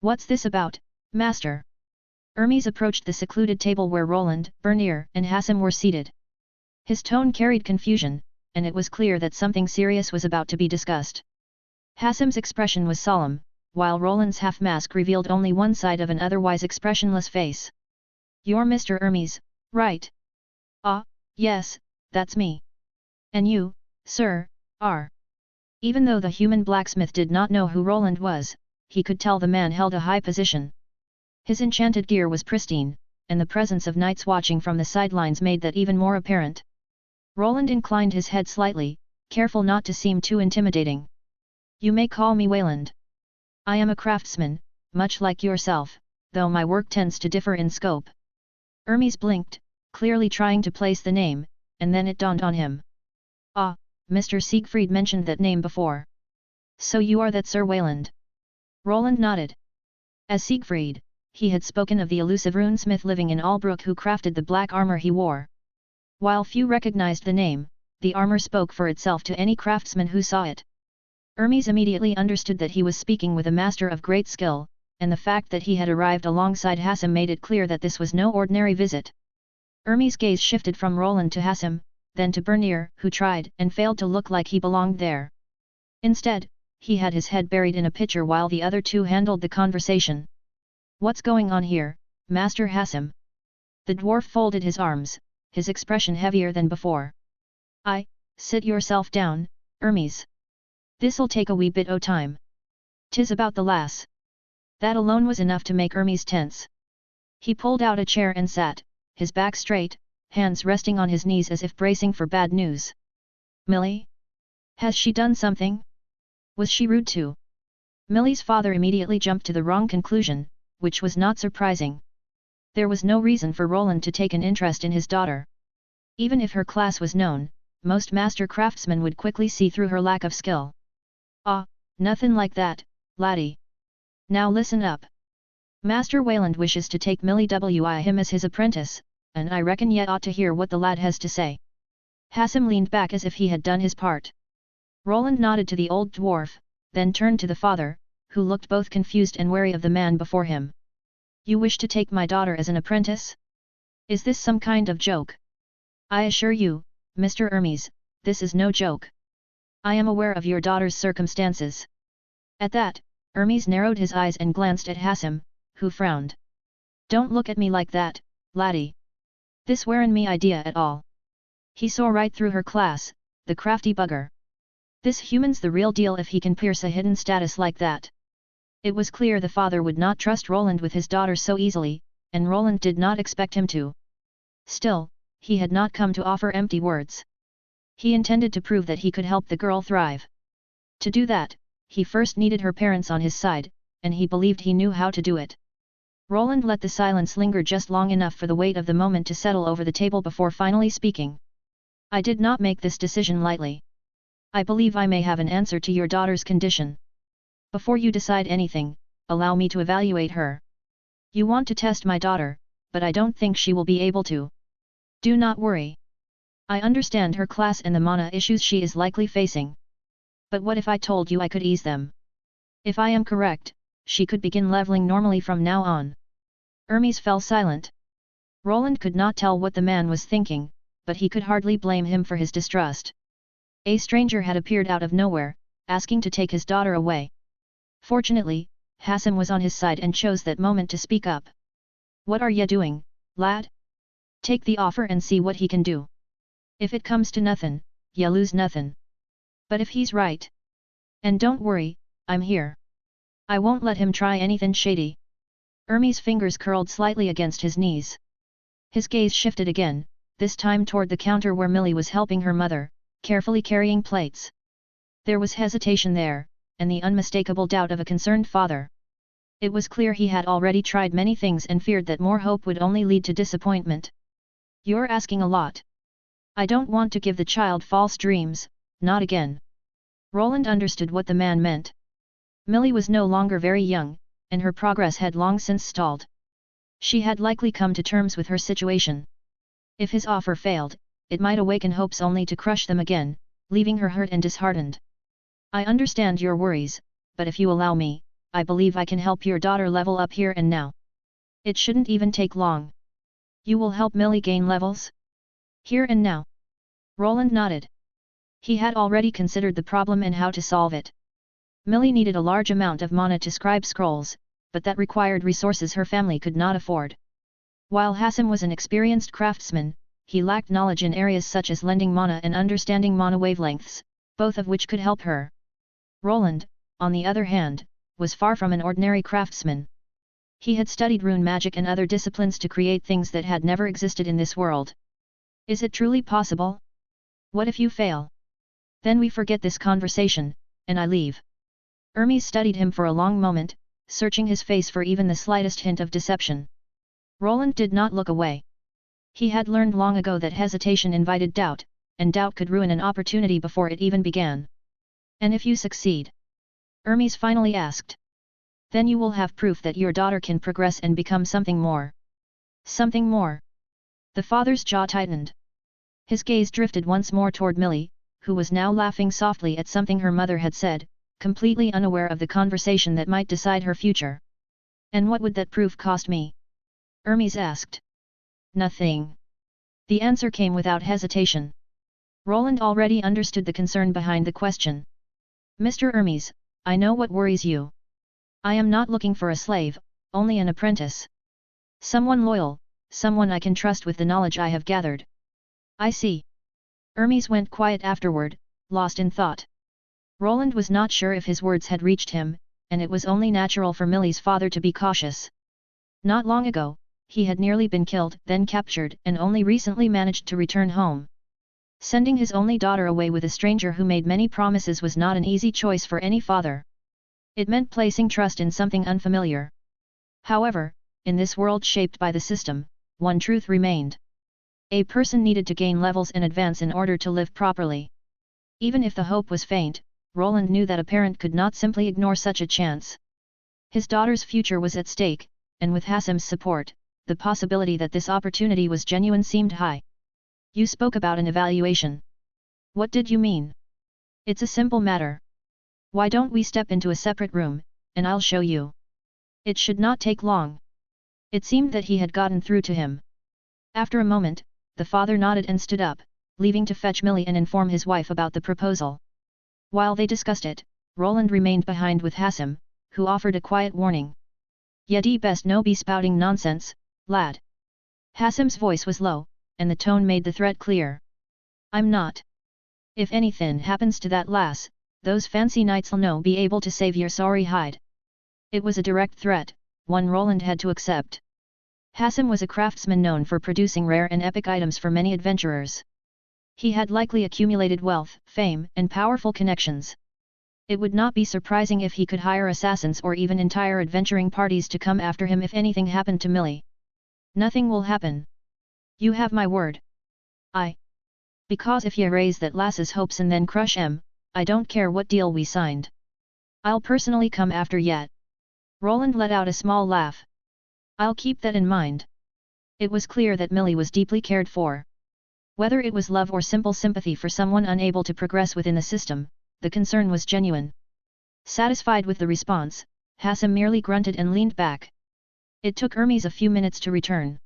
What's this about, master? Hermes approached the secluded table where Roland, Bernier, and Hassim were seated. His tone carried confusion, and it was clear that something serious was about to be discussed. Hassim's expression was solemn, while Roland's half-mask revealed only one side of an otherwise expressionless face. "You're Mr. Hermes, right?" "Ah, yes, that's me." "And you, sir, are?" Even though the human blacksmith did not know who Roland was, he could tell the man held a high position. His enchanted gear was pristine, and the presence of knights watching from the sidelines made that even more apparent. Roland inclined his head slightly, careful not to seem too intimidating. "You may call me Wayland. I am a craftsman, much like yourself, though my work tends to differ in scope." Hermes blinked, clearly trying to place the name, and then it dawned on him. "Ah, Mr. Siegfried mentioned that name before. So you are that Sir Wayland?" Roland nodded. As Siegfried, he had spoken of the elusive runesmith living in Albrook who crafted the black armor he wore. While few recognized the name, the armor spoke for itself to any craftsman who saw it. Hermes immediately understood that he was speaking with a master of great skill, and the fact that he had arrived alongside Hassim made it clear that this was no ordinary visit. Hermes' gaze shifted from Roland to Hassim, then to Bernier, who tried and failed to look like he belonged there. Instead, he had his head buried in a pitcher while the other two handled the conversation. "What's going on here, Master Hassim?" The dwarf folded his arms, his expression heavier than before. Sit yourself down, Hermes. This'll take a wee bit o' time. 'Tis about the lass." That alone was enough to make Hermes tense. He pulled out a chair and sat, his back straight, hands resting on his knees as if bracing for bad news. "Millie? Has she done something? Was she rude too?" Millie's father immediately jumped to the wrong conclusion, which was not surprising. There was no reason for Roland to take an interest in his daughter. Even if her class was known, most master craftsmen would quickly see through her lack of skill. "Ah, nothin' like that, laddie. Now listen up. Master Wayland wishes to take Millie wi him as his apprentice, and I reckon ye ought to hear what the lad has to say." Hassim leaned back as if he had done his part. Roland nodded to the old dwarf, then turned to the father, who looked both confused and wary of the man before him. "You wish to take my daughter as an apprentice? Is this some kind of joke?" "I assure you, Mr. Hermes, this is no joke. I am aware of your daughter's circumstances." At that, Hermes narrowed his eyes and glanced at Hassim, who frowned. "Don't look at me like that, laddie. This weren't me idea at all." He saw right through her class, the crafty bugger. This human's the real deal if he can pierce a hidden status like that. It was clear the father would not trust Roland with his daughter so easily, and Roland did not expect him to. Still, he had not come to offer empty words. He intended to prove that he could help the girl thrive. To do that, he first needed her parents on his side, and he believed he knew how to do it. Roland let the silence linger just long enough for the weight of the moment to settle over the table before finally speaking. "I did not make this decision lightly. I believe I may have an answer to your daughter's condition. Before you decide anything, allow me to evaluate her. You want to test my daughter, but I don't think she will be able to. Do not worry. I understand her class and the mana issues she is likely facing. But what if I told you I could ease them? If I am correct, she could begin leveling normally from now on." Hermes fell silent. Roland could not tell what the man was thinking, but he could hardly blame him for his distrust. A stranger had appeared out of nowhere, asking to take his daughter away. Fortunately, Hassim was on his side and chose that moment to speak up. "What are ye doing, lad? Take the offer and see what he can do. If it comes to nothin', ye lose nothin'. But if he's right. And don't worry, I'm here. I won't let him try anything shady." Hermes' fingers curled slightly against his knees. His gaze shifted again, this time toward the counter where Millie was helping her mother, carefully carrying plates. There was hesitation there, and the unmistakable doubt of a concerned father. It was clear he had already tried many things and feared that more hope would only lead to disappointment. "You're asking a lot. I don't want to give the child false dreams, not again." Roland understood what the man meant. Millie was no longer very young, and her progress had long since stalled. She had likely come to terms with her situation. If his offer failed, it might awaken hopes only to crush them again, leaving her hurt and disheartened. "I understand your worries, but if you allow me, I believe I can help your daughter level up here and now. It shouldn't even take long. You will help Millie gain levels? Here and now. Roland nodded. He had already considered the problem and how to solve it. Millie needed a large amount of mana to scribe scrolls, but that required resources her family could not afford. While Hassan was an experienced craftsman, he lacked knowledge in areas such as lending mana and understanding mana wavelengths, both of which could help her. Roland, on the other hand, was far from an ordinary craftsman. He had studied rune magic and other disciplines to create things that had never existed in this world. Is it truly possible? What if you fail? Then we forget this conversation, and I leave. Hermes studied him for a long moment, searching his face for even the slightest hint of deception. Roland did not look away. He had learned long ago that hesitation invited doubt, and doubt could ruin an opportunity before it even began. And if you succeed? Hermes finally asked. Then you will have proof that your daughter can progress and become something more. Something more. The father's jaw tightened. His gaze drifted once more toward Millie, who was now laughing softly at something her mother had said, completely unaware of the conversation that might decide her future. And what would that proof cost me? Hermes asked. Nothing. The answer came without hesitation. Roland already understood the concern behind the question. Mr. Hermes, I know what worries you. I am not looking for a slave, only an apprentice. Someone loyal, someone I can trust with the knowledge I have gathered. I see. Hermes went quiet afterward, lost in thought. Roland was not sure if his words had reached him, and it was only natural for Millie's father to be cautious. Not long ago, he had nearly been killed, then captured, and only recently managed to return home. Sending his only daughter away with a stranger who made many promises was not an easy choice for any father. It meant placing trust in something unfamiliar. However, in this world shaped by the system, one truth remained. A person needed to gain levels and advance in order to live properly. Even if the hope was faint, Roland knew that a parent could not simply ignore such a chance. His daughter's future was at stake, and with Hassan's support, the possibility that this opportunity was genuine seemed high. You spoke about an evaluation. What did you mean? It's a simple matter. Why don't we step into a separate room, and I'll show you. It should not take long. It seemed that he had gotten through to him. After a moment, the father nodded and stood up, leaving to fetch Millie and inform his wife about the proposal. While they discussed it, Roland remained behind with Hassan, who offered a quiet warning. You'd best no be spouting nonsense, lad. Hassan's voice was low, and the tone made the threat clear. I'm not. If anything happens to that lass, those fancy knights'll no be able to save your sorry hide. It was a direct threat, one Roland had to accept. Hassan was a craftsman known for producing rare and epic items for many adventurers. He had likely accumulated wealth, fame, and powerful connections. It would not be surprising if he could hire assassins or even entire adventuring parties to come after him if anything happened to Millie. Nothing will happen. You have my word. Because if you raise that lass's hopes and then crush him, I don't care what deal we signed. I'll personally come after yet. Roland let out a small laugh. I'll keep that in mind. It was clear that Millie was deeply cared for. Whether it was love or simple sympathy for someone unable to progress within the system, the concern was genuine. Satisfied with the response, Hassan merely grunted and leaned back. It took Hermes a few minutes to return.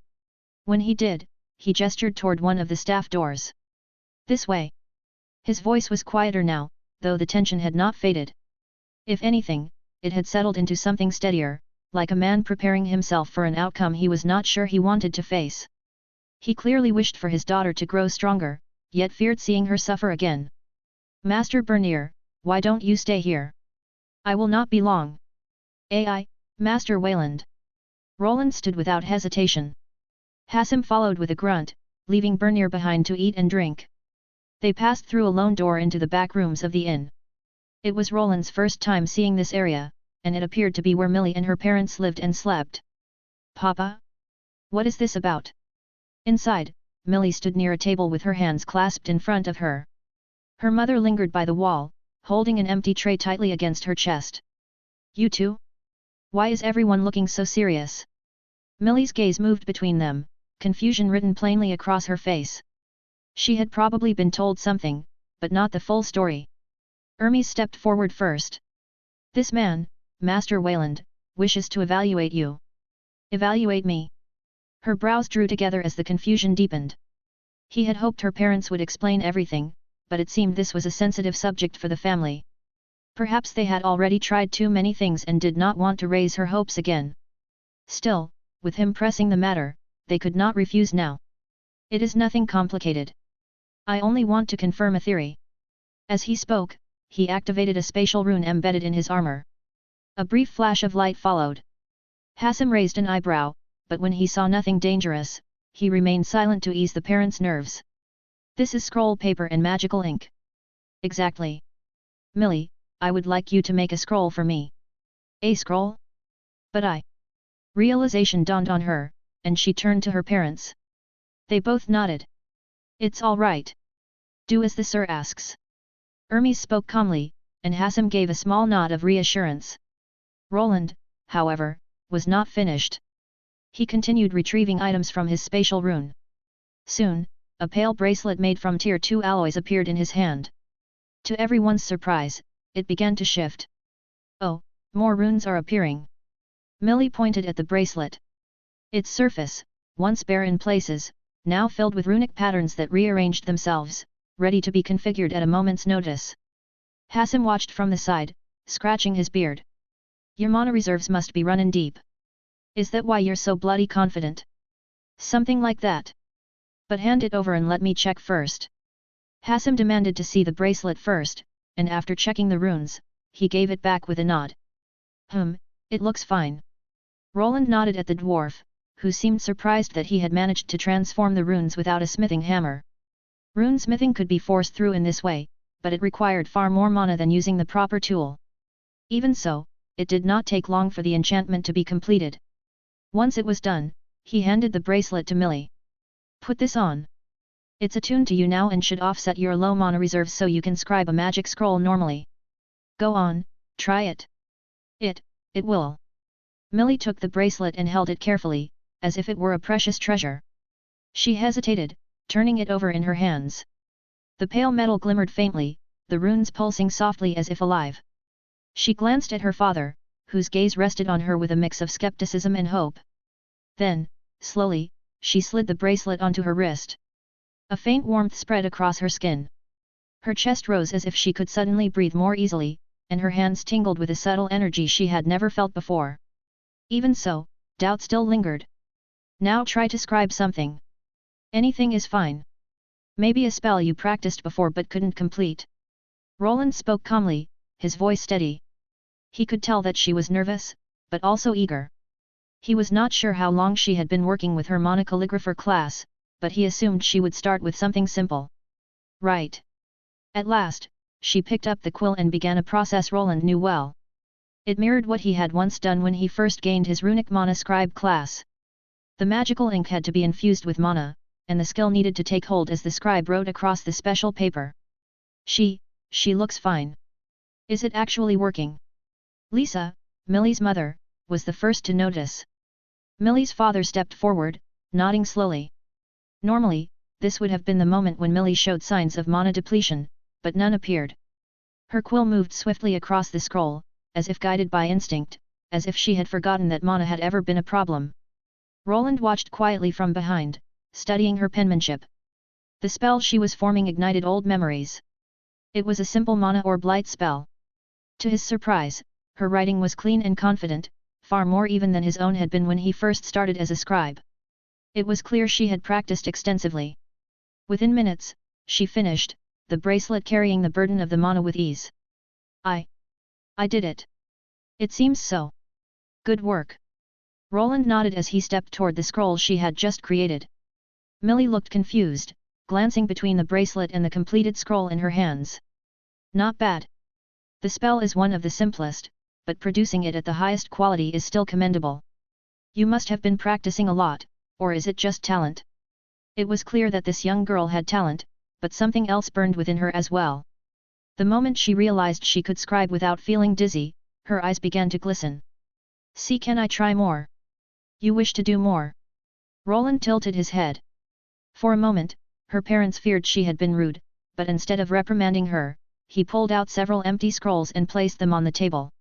When he did, he gestured toward one of the staff doors. This way. His voice was quieter now, though the tension had not faded. If anything, it had settled into something steadier, like a man preparing himself for an outcome he was not sure he wanted to face. He clearly wished for his daughter to grow stronger, yet feared seeing her suffer again. Master Bernier, why don't you stay here? I will not be long. Master Wayland. Roland stood without hesitation. Hassan followed with a grunt, leaving Bernier behind to eat and drink. They passed through a lone door into the back rooms of the inn. It was Roland's first time seeing this area, and it appeared to be where Millie and her parents lived and slept. Papa? What is this about? Inside, Millie stood near a table with her hands clasped in front of her. Her mother lingered by the wall, holding an empty tray tightly against her chest. You two? Why is everyone looking so serious? Millie's gaze moved between them, confusion written plainly across her face. She had probably been told something, but not the full story. Hermes stepped forward first. This man, Master Wayland, wishes to evaluate you. Evaluate me? Her brows drew together as the confusion deepened. He had hoped her parents would explain everything, but it seemed this was a sensitive subject for the family. Perhaps they had already tried too many things and did not want to raise her hopes again. Still, with him pressing the matter, they could not refuse now. It is nothing complicated. I only want to confirm a theory. As he spoke, he activated a spatial rune embedded in his armor. A brief flash of light followed. Hassim raised an eyebrow, but when he saw nothing dangerous, he remained silent to ease the parents' nerves. This is scroll paper and magical ink. Exactly. Millie, I would like you to make a scroll for me. A scroll? But I... Realization dawned on her, and she turned to her parents. They both nodded. It's all right. Do as the sir asks. Hermes spoke calmly, and Hassim gave a small nod of reassurance. Roland, however, was not finished. He continued retrieving items from his spatial rune. Soon, a pale bracelet made from Tier 2 alloys appeared in his hand. To everyone's surprise, it began to shift. Oh, more runes are appearing. Millie pointed at the bracelet. Its surface, once bare in places, now filled with runic patterns that rearranged themselves, ready to be configured at a moment's notice. Hassim watched from the side, scratching his beard. Your mana reserves must be running deep. Is that why you're so bloody confident? Something like that. But hand it over and let me check first. Hassim demanded to see the bracelet first, and after checking the runes, he gave it back with a nod. It looks fine. Roland nodded at the dwarf, who seemed surprised that he had managed to transform the runes without a smithing hammer. Runesmithing could be forced through in this way, but it required far more mana than using the proper tool. Even so, it did not take long for the enchantment to be completed. Once it was done, he handed the bracelet to Millie. Put this on. It's attuned to you now and should offset your low mana reserves so you can scribe a magic scroll normally. Go on, try it. It will. Millie took the bracelet and held it carefully, as if it were a precious treasure. She hesitated, turning it over in her hands. The pale metal glimmered faintly, the runes pulsing softly as if alive. She glanced at her father, whose gaze rested on her with a mix of skepticism and hope. Then, slowly, she slid the bracelet onto her wrist. A faint warmth spread across her skin. Her chest rose as if she could suddenly breathe more easily, and her hands tingled with a subtle energy she had never felt before. Even so, doubt still lingered. Now try to scribe something. Anything is fine. Maybe a spell you practiced before but couldn't complete. Roland spoke calmly, his voice steady. He could tell that she was nervous, but also eager. He was not sure how long she had been working with her monocalligrapher class, but he assumed she would start with something simple. Right. At last, she picked up the quill and began a process Roland knew well. It mirrored what he had once done when he first gained his runic mana scribe class. The magical ink had to be infused with mana, and the skill needed to take hold as the scribe wrote across the special paper. She looks fine. Is it actually working? Lisa, Millie's mother, was the first to notice. Millie's father stepped forward, nodding slowly. Normally, this would have been the moment when Millie showed signs of mana depletion, but none appeared. Her quill moved swiftly across the scroll, as if guided by instinct, as if she had forgotten that mana had ever been a problem. Roland watched quietly from behind, studying her penmanship. The spell she was forming ignited old memories. It was a simple mana or blight spell. To his surprise, her writing was clean and confident, far more even than his own had been when he first started as a scribe. It was clear she had practiced extensively. Within minutes, she finished, the bracelet carrying the burden of the mana with ease. I did it. It seems so. Good work. Roland nodded as he stepped toward the scroll she had just created. Millie looked confused, glancing between the bracelet and the completed scroll in her hands. Not bad. The spell is one of the simplest, but producing it at the highest quality is still commendable. You must have been practicing a lot, or is it just talent? It was clear that this young girl had talent, but something else burned within her as well. The moment she realized she could scribe without feeling dizzy, her eyes began to glisten. See, can I try more? You wish to do more? Roland tilted his head. For a moment, her parents feared she had been rude, but instead of reprimanding her, he pulled out several empty scrolls and placed them on the table.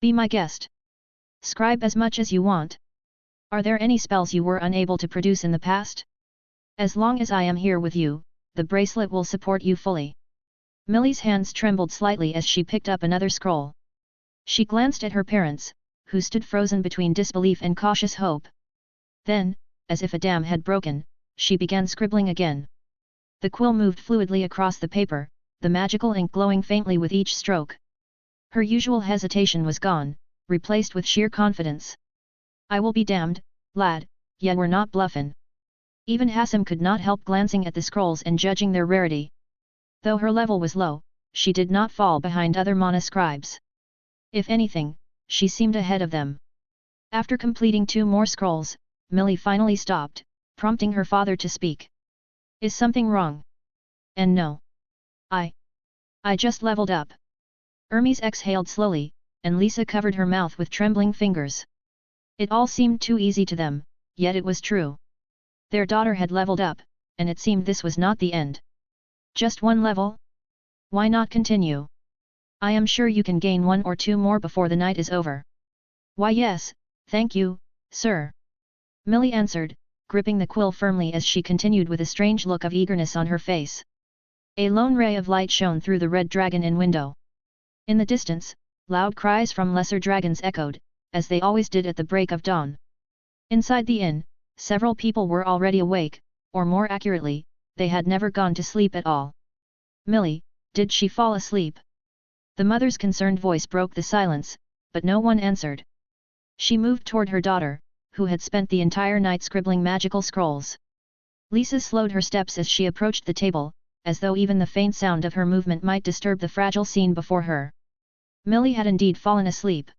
Be my guest. Scribe as much as you want. Are there any spells you were unable to produce in the past? As long as I am here with you, the bracelet will support you fully. Millie's hands trembled slightly as she picked up another scroll. She glanced at her parents, who stood frozen between disbelief and cautious hope. Then, as if a dam had broken, she began scribbling again. The quill moved fluidly across the paper, the magical ink glowing faintly with each stroke. Her usual hesitation was gone, replaced with sheer confidence. I will be damned, lad, ya were not bluffin'. Even Hassan could not help glancing at the scrolls and judging their rarity. Though her level was low, she did not fall behind other mana scribes. If anything, she seemed ahead of them. After completing 2 more scrolls, Millie finally stopped, prompting her father to speak. Is something wrong? And no. I just leveled up. Hermes exhaled slowly, and Lisa covered her mouth with trembling fingers. It all seemed too easy to them, yet it was true. Their daughter had leveled up, and it seemed this was not the end. Just 1 level? Why not continue? I am sure you can gain 1 or 2 more before the night is over. Why yes, thank you, sir. Millie answered, gripping the quill firmly as she continued with a strange look of eagerness on her face. A lone ray of light shone through the red dragon in window. In the distance, loud cries from lesser dragons echoed, as they always did at the break of dawn. Inside the inn, several people were already awake, or more accurately, they had never gone to sleep at all. Millie, did she fall asleep? The mother's concerned voice broke the silence, but no one answered. She moved toward her daughter, who had spent the entire night scribbling magical scrolls. Lisa slowed her steps as she approached the table, as though even the faint sound of her movement might disturb the fragile scene before her. Millie had indeed fallen asleep.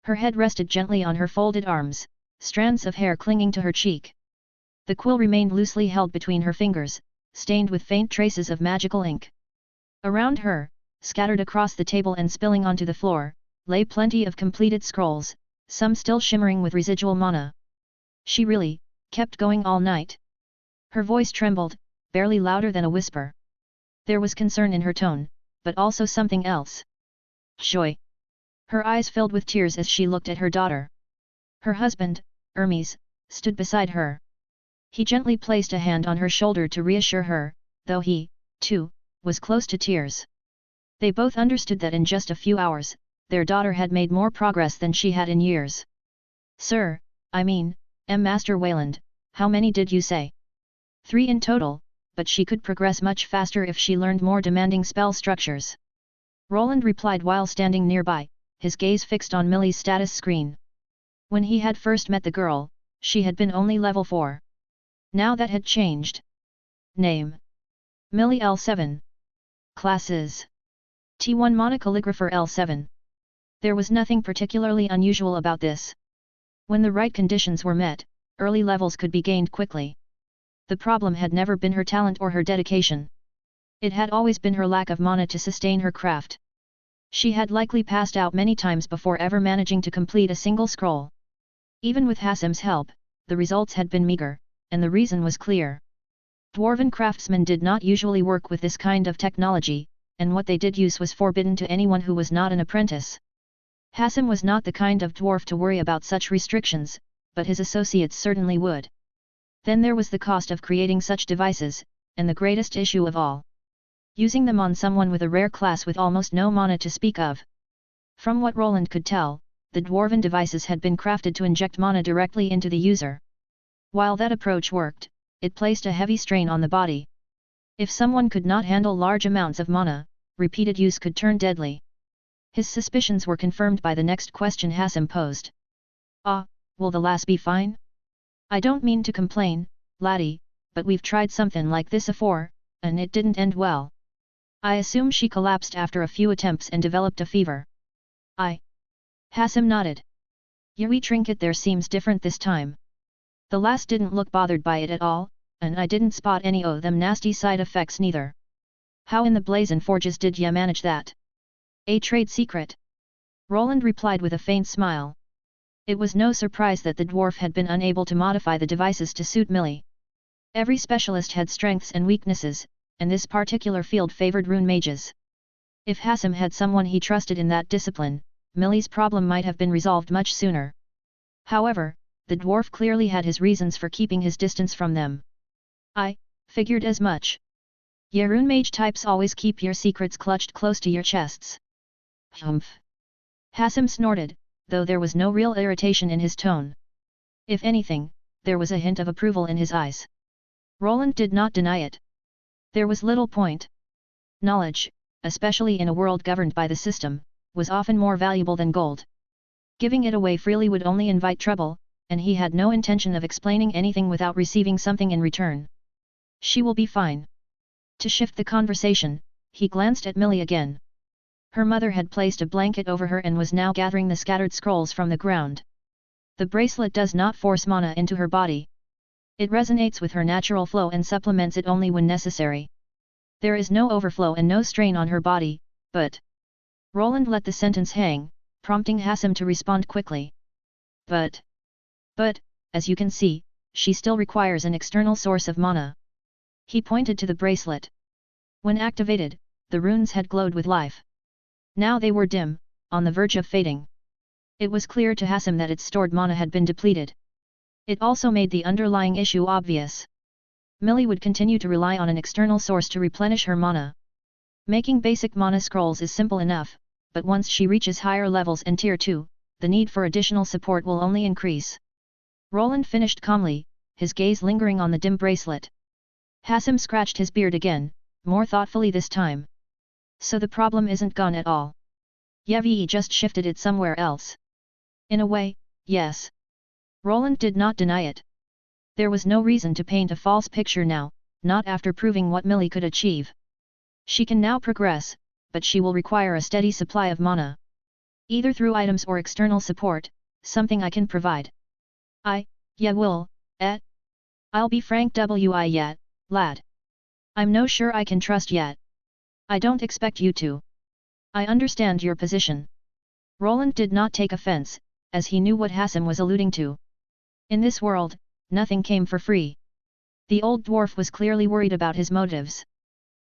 Her head rested gently on her folded arms, strands of hair clinging to her cheek. The quill remained loosely held between her fingers, stained with faint traces of magical ink. Around her, scattered across the table and spilling onto the floor, lay plenty of completed scrolls, some still shimmering with residual mana. She really kept going all night. Her voice trembled, barely louder than a whisper. There was concern in her tone, but also something else. Joy. Her eyes filled with tears as she looked at her daughter. Her husband, Hermes, stood beside her. He gently placed a hand on her shoulder to reassure her, though he, too, was close to tears. They both understood that in just a few hours, their daughter had made more progress than she had in years. Sir, I mean, Master Wayland, how many did you say? 3 in total, but she could progress much faster if she learned more demanding spell structures. Roland replied while standing nearby, his gaze fixed on Millie's status screen. When he had first met the girl, she had been only level 4. Now that had changed. Name: Millie L7. Classes: T1 Monocalligrapher L7. There was nothing particularly unusual about this. When the right conditions were met, early levels could be gained quickly. The problem had never been her talent or her dedication. It had always been her lack of mana to sustain her craft. She had likely passed out many times before ever managing to complete a single scroll. Even with Hassam's help, the results had been meager, and the reason was clear. Dwarven craftsmen did not usually work with this kind of technology, and what they did use was forbidden to anyone who was not an apprentice. Hassam was not the kind of dwarf to worry about such restrictions, but his associates certainly would. Then there was the cost of creating such devices, and the greatest issue of all: using them on someone with a rare class with almost no mana to speak of. From what Roland could tell, the dwarven devices had been crafted to inject mana directly into the user. While that approach worked, it placed a heavy strain on the body. If someone could not handle large amounts of mana, repeated use could turn deadly. His suspicions were confirmed by the next question Hassam posed. Will the lass be fine? I don't mean to complain, laddie, but we've tried something like this afore, and it didn't end well. I assume she collapsed after a few attempts and developed a fever. Hassam nodded. Your wee trinket there seems different this time. The lass didn't look bothered by it at all, and I didn't spot any o' them nasty side effects neither. How in the blazin' forges did ya manage that? A trade secret? Roland replied with a faint smile. It was no surprise that the dwarf had been unable to modify the devices to suit Millie. Every specialist had strengths and weaknesses, and this particular field favored rune mages. If Hassam had someone he trusted in that discipline, Millie's problem might have been resolved much sooner. However, the dwarf clearly had his reasons for keeping his distance from them. I figured as much. Rune mage types always keep your secrets clutched close to your chests. Humph. Hassim snorted, though there was no real irritation in his tone. If anything, there was a hint of approval in his eyes. Roland did not deny it. There was little point. Knowledge, especially in a world governed by the system, was often more valuable than gold. Giving it away freely would only invite trouble, and he had no intention of explaining anything without receiving something in return. She will be fine. To shift the conversation, he glanced at Millie again. Her mother had placed a blanket over her and was now gathering the scattered scrolls from the ground. The bracelet does not force mana into her body. It resonates with her natural flow and supplements it only when necessary. There is no overflow and no strain on her body, but... Roland let the sentence hang, prompting Hassim to respond quickly. But, as you can see, she still requires an external source of mana. He pointed to the bracelet. When activated, the runes had glowed with life. Now they were dim, on the verge of fading. It was clear to Hassim that its stored mana had been depleted. It also made the underlying issue obvious. Millie would continue to rely on an external source to replenish her mana. Making basic mana scrolls is simple enough, but once she reaches higher levels and tier 2, the need for additional support will only increase. Roland finished calmly, his gaze lingering on the dim bracelet. Hassim scratched his beard again, more thoughtfully this time. So the problem isn't gone at all. Yevi just shifted it somewhere else. In a way, yes. Roland did not deny it. There was no reason to paint a false picture now, not after proving what Millie could achieve. She can now progress, but she will require a steady supply of mana. Either through items or external support, something I can provide. Will. I'll be frank yet, lad. I'm no sure I can trust yet. I don't expect you to. I understand your position. Roland did not take offense, as he knew what Hassim was alluding to. In this world, nothing came for free. The old dwarf was clearly worried about his motives.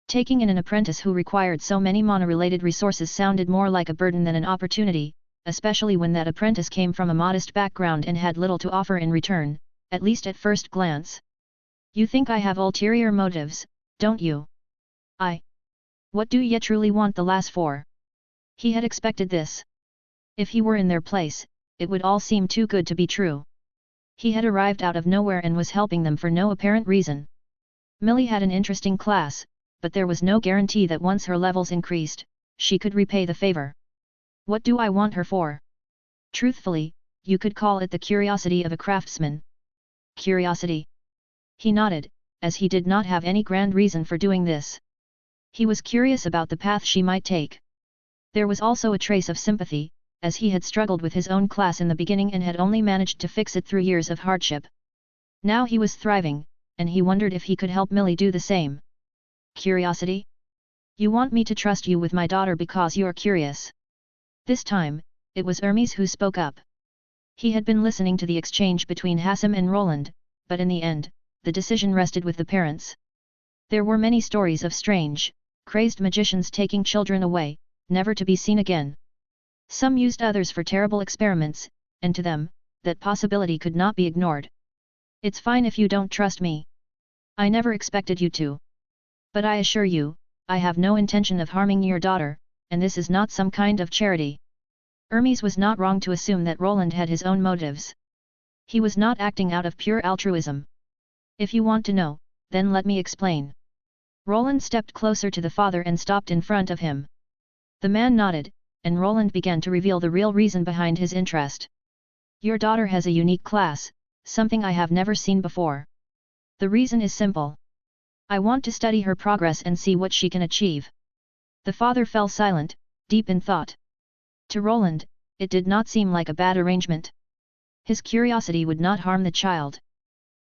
Taking in an apprentice who required so many mana-related resources sounded more like a burden than an opportunity, especially when that apprentice came from a modest background and had little to offer in return, at least at first glance. You think I have ulterior motives, don't you? What do ye truly want the lass for? He had expected this. If he were in their place, it would all seem too good to be true. He had arrived out of nowhere and was helping them for no apparent reason. Millie had an interesting class, but there was no guarantee that once her levels increased, she could repay the favor. What do I want her for? Truthfully, you could call it the curiosity of a craftsman. Curiosity? He nodded, as he did not have any grand reason for doing this. He was curious about the path she might take. There was also a trace of sympathy, as he had struggled with his own class in the beginning and had only managed to fix it through years of hardship. Now he was thriving, and he wondered if he could help Millie do the same. Curiosity? You want me to trust you with my daughter because you're curious. This time, it was Hermes who spoke up. He had been listening to the exchange between Hassim and Roland, but in the end, the decision rested with the parents. There were many stories of strange, crazed magicians taking children away, never to be seen again. Some used others for terrible experiments, and to them, that possibility could not be ignored. It's fine if you don't trust me. I never expected you to. But I assure you, I have no intention of harming your daughter, and this is not some kind of charity. Hermes was not wrong to assume that Roland had his own motives. He was not acting out of pure altruism. If you want to know, then let me explain. Roland stepped closer to the father and stopped in front of him. The man nodded, and Roland began to reveal the real reason behind his interest. Your daughter has a unique class, something I have never seen before. The reason is simple. I want to study her progress and see what she can achieve. The father fell silent, deep in thought. To Roland, it did not seem like a bad arrangement. His curiosity would not harm the child.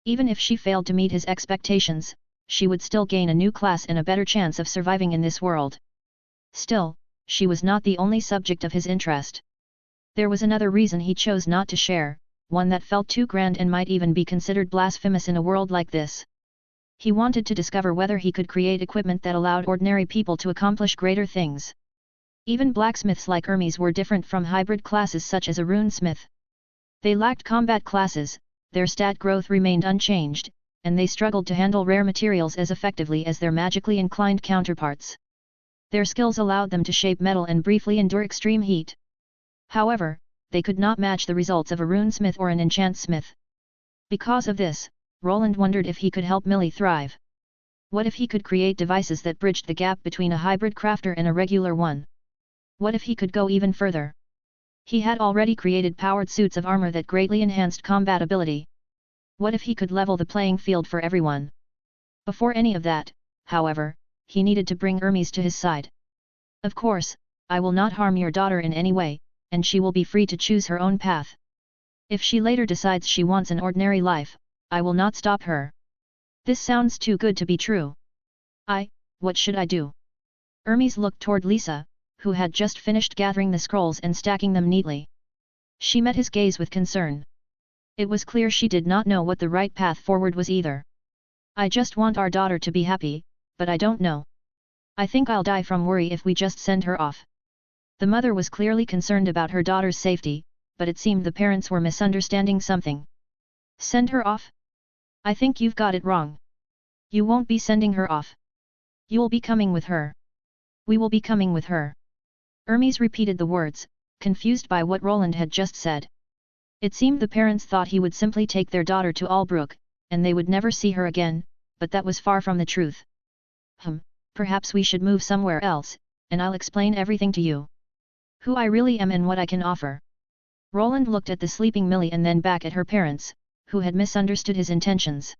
Even if she failed to meet his expectations, she would still gain a new class and a better chance of surviving in this world. Still, she was not the only subject of his interest. There was another reason he chose not to share, one that felt too grand and might even be considered blasphemous in a world like this. He wanted to discover whether he could create equipment that allowed ordinary people to accomplish greater things. Even blacksmiths like Hermes were different from hybrid classes such as a runesmith. They lacked combat classes, their stat growth remained unchanged, and they struggled to handle rare materials as effectively as their magically inclined counterparts. Their skills allowed them to shape metal and briefly endure extreme heat. However, they could not match the results of a runesmith or an enchantsmith. Because of this, Roland wondered if he could help Millie thrive. What if he could create devices that bridged the gap between a hybrid crafter and a regular one? What if he could go even further? He had already created powered suits of armor that greatly enhanced combat ability. What if he could level the playing field for everyone? Before any of that, however, he needed to bring Hermes to his side. Of course, I will not harm your daughter in any way, and she will be free to choose her own path. If she later decides she wants an ordinary life, I will not stop her. This sounds too good to be true. What should I do? Hermes looked toward Lisa, who had just finished gathering the scrolls and stacking them neatly. She met his gaze with concern. It was clear she did not know what the right path forward was either. I just want our daughter to be happy, but I don't know. I think I'll die from worry if we just send her off. The mother was clearly concerned about her daughter's safety, but it seemed the parents were misunderstanding something. Send her off? I think you've got it wrong. You won't be sending her off. You'll be coming with her. We will be coming with her. Hermes repeated the words, confused by what Roland had just said. It seemed the parents thought he would simply take their daughter to Albrook, and they would never see her again, but that was far from the truth. Perhaps we should move somewhere else, and I'll explain everything to you. Who I really am and what I can offer. Roland looked at the sleeping Millie and then back at her parents, who had misunderstood his intentions.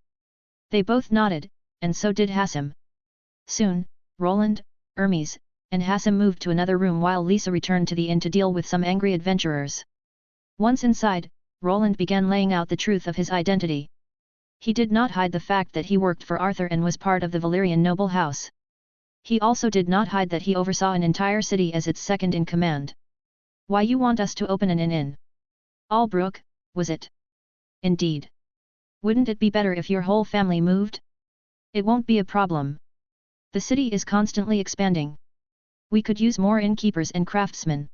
They both nodded, and so did Hassim. Soon, Roland, Hermes, and Hassim moved to another room while Lisa returned to the inn to deal with some angry adventurers. Once inside, Roland began laying out the truth of his identity. He did not hide the fact that he worked for Arthur and was part of the Valyrian noble house. He also did not hide that he oversaw an entire city as its second in command. Why you want us to open an inn in Albrook, was it? Indeed. Wouldn't it be better if your whole family moved? It won't be a problem. The city is constantly expanding. We could use more innkeepers and craftsmen.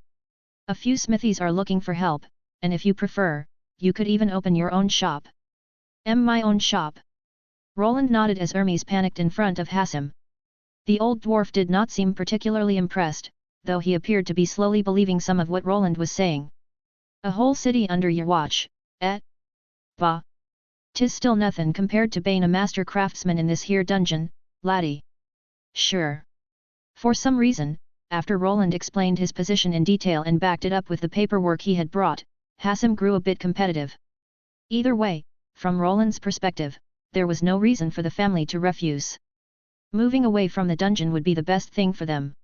A few smithies are looking for help, and if you prefer, you could even open your own shop. My own shop? Roland nodded as Hermes panicked in front of Hassim. The old dwarf did not seem particularly impressed, though he appeared to be slowly believing some of what Roland was saying. A whole city under your watch, eh? Bah! 'Tis still nothin' compared to being a master craftsman in this here dungeon, laddie. Sure. For some reason, after Roland explained his position in detail and backed it up with the paperwork he had brought, Hassim grew a bit competitive. Either way, from Roland's perspective, there was no reason for the family to refuse. Moving away from the dungeon would be the best thing for them.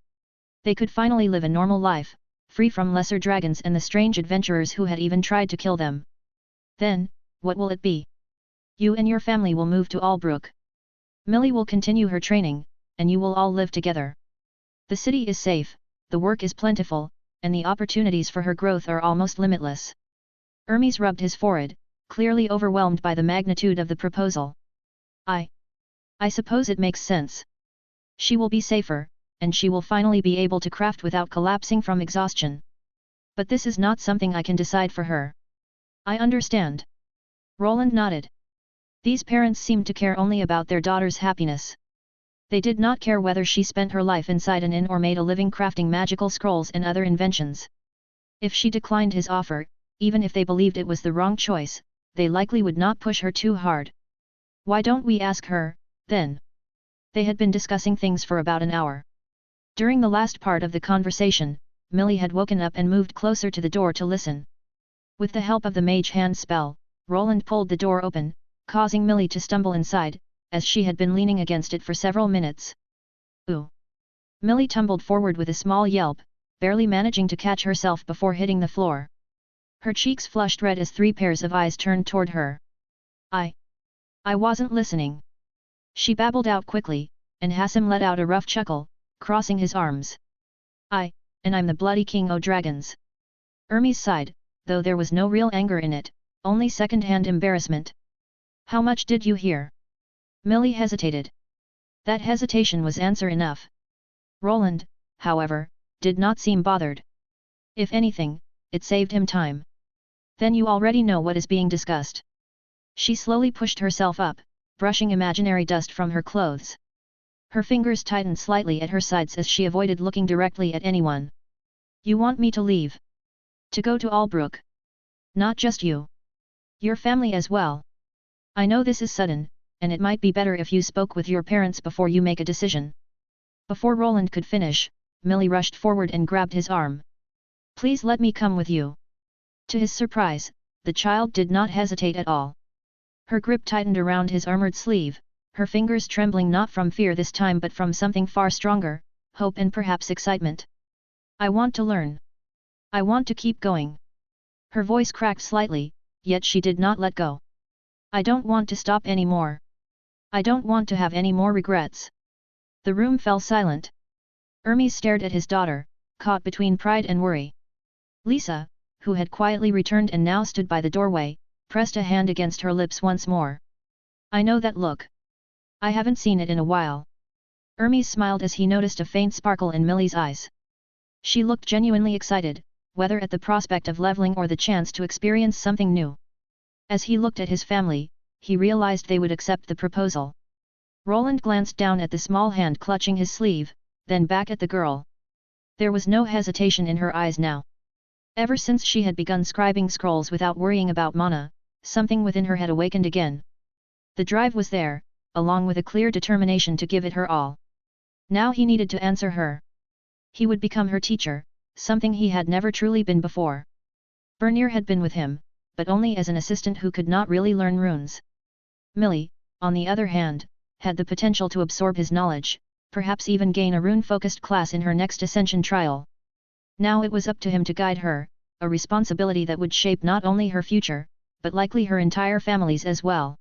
They could finally live a normal life, free from lesser dragons and the strange adventurers who had even tried to kill them. Then, what will it be? You and your family will move to Albrook. Millie will continue her training, and you will all live together. The city is safe, the work is plentiful, and the opportunities for her growth are almost limitless. Hermes rubbed his forehead, clearly overwhelmed by the magnitude of the proposal. I suppose it makes sense. She will be safer, and she will finally be able to craft without collapsing from exhaustion. But this is not something I can decide for her. I understand. Roland nodded. These parents seemed to care only about their daughter's happiness. They did not care whether she spent her life inside an inn or made a living crafting magical scrolls and other inventions. If she declined his offer, even if they believed it was the wrong choice, they likely would not push her too hard. Why don't we ask her, then? They had been discussing things for about an hour. During the last part of the conversation, Millie had woken up and moved closer to the door to listen. With the help of the mage hand spell, Roland pulled the door open, causing Millie to stumble inside, as she had been leaning against it for several minutes. Ooh! Millie tumbled forward with a small yelp, barely managing to catch herself before hitting the floor. Her cheeks flushed red as 3 pairs of eyes turned toward her. I wasn't listening. She babbled out quickly, and Hassim let out a rough chuckle, crossing his arms. And I'm the bloody king o' dragons. Hermes sighed, though there was no real anger in it, only second-hand embarrassment. How much did you hear? Millie hesitated. That hesitation was answer enough. Roland, however, did not seem bothered. If anything, it saved him time. Then you already know what is being discussed. She slowly pushed herself up, brushing imaginary dust from her clothes. Her fingers tightened slightly at her sides as she avoided looking directly at anyone. You want me to leave? To go to Albrook? Not just you. Your family as well. I know this is sudden, and it might be better if you spoke with your parents before you make a decision. Before Roland could finish, Millie rushed forward and grabbed his arm. Please let me come with you. To his surprise, the child did not hesitate at all. Her grip tightened around his armored sleeve, her fingers trembling not from fear this time but from something far stronger, hope and perhaps excitement. I want to learn. I want to keep going. Her voice cracked slightly, yet she did not let go. I don't want to stop anymore. I don't want to have any more regrets. The room fell silent. Hermes stared at his daughter, caught between pride and worry. Lisa, who had quietly returned and now stood by the doorway, pressed a hand against her lips once more. I know that look. I haven't seen it in a while. Hermes smiled as he noticed a faint sparkle in Millie's eyes. She looked genuinely excited, whether at the prospect of leveling or the chance to experience something new. As he looked at his family, he realized they would accept the proposal. Roland glanced down at the small hand clutching his sleeve, then back at the girl. There was no hesitation in her eyes now. Ever since she had begun scribing scrolls without worrying about mana, something within her had awakened again. The drive was there, along with a clear determination to give it her all. Now he needed to answer her. He would become her teacher, something he had never truly been before. Bernier had been with him, but only as an assistant who could not really learn runes. Millie, on the other hand, had the potential to absorb his knowledge, perhaps even gain a rune-focused class in her next ascension trial. Now it was up to him to guide her, a responsibility that would shape not only her future, but likely her entire family's as well.